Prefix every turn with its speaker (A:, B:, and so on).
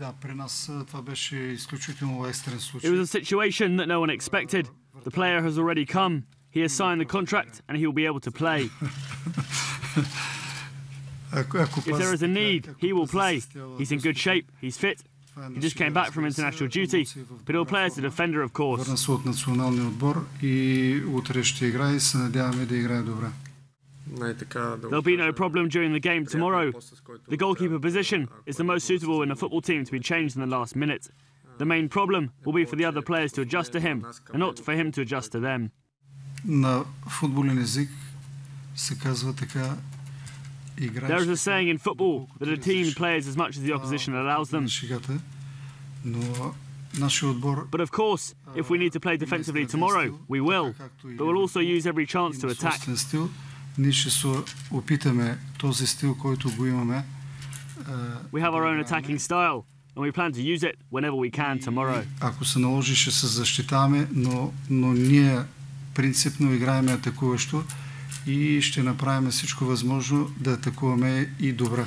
A: Да, при нас това беше изключително екстрен случай.
B: It was a situation that no one expected. The player has already come. He has signed the contract and he will be able to play. If there is a need, he will play. He's in good shape, he's fit. He just came back from international duty, but he'll play as a defender, of course.
A: Върна се от националния отбор и утре ще играе и се надяваме да играе добре.
B: There'll be no problem during the game tomorrow. The goalkeeper position is the most suitable in a football team to be changed in the last minute. The main problem will be for the other players to adjust to him, and not for him to adjust to them.
A: На футболен език се казва така.
B: There is a saying in football that a team plays as much as the opposition allows them. But of course, if we need to play defensively tomorrow, we will. But we'll also use every chance to attack. We have our own attacking style, and we plan to use it whenever we can tomorrow.
A: Ако се наложи, ще се защитаваме, но ние принципно играем атакуващо и ще направим всичко възможно да атакуваме и добре.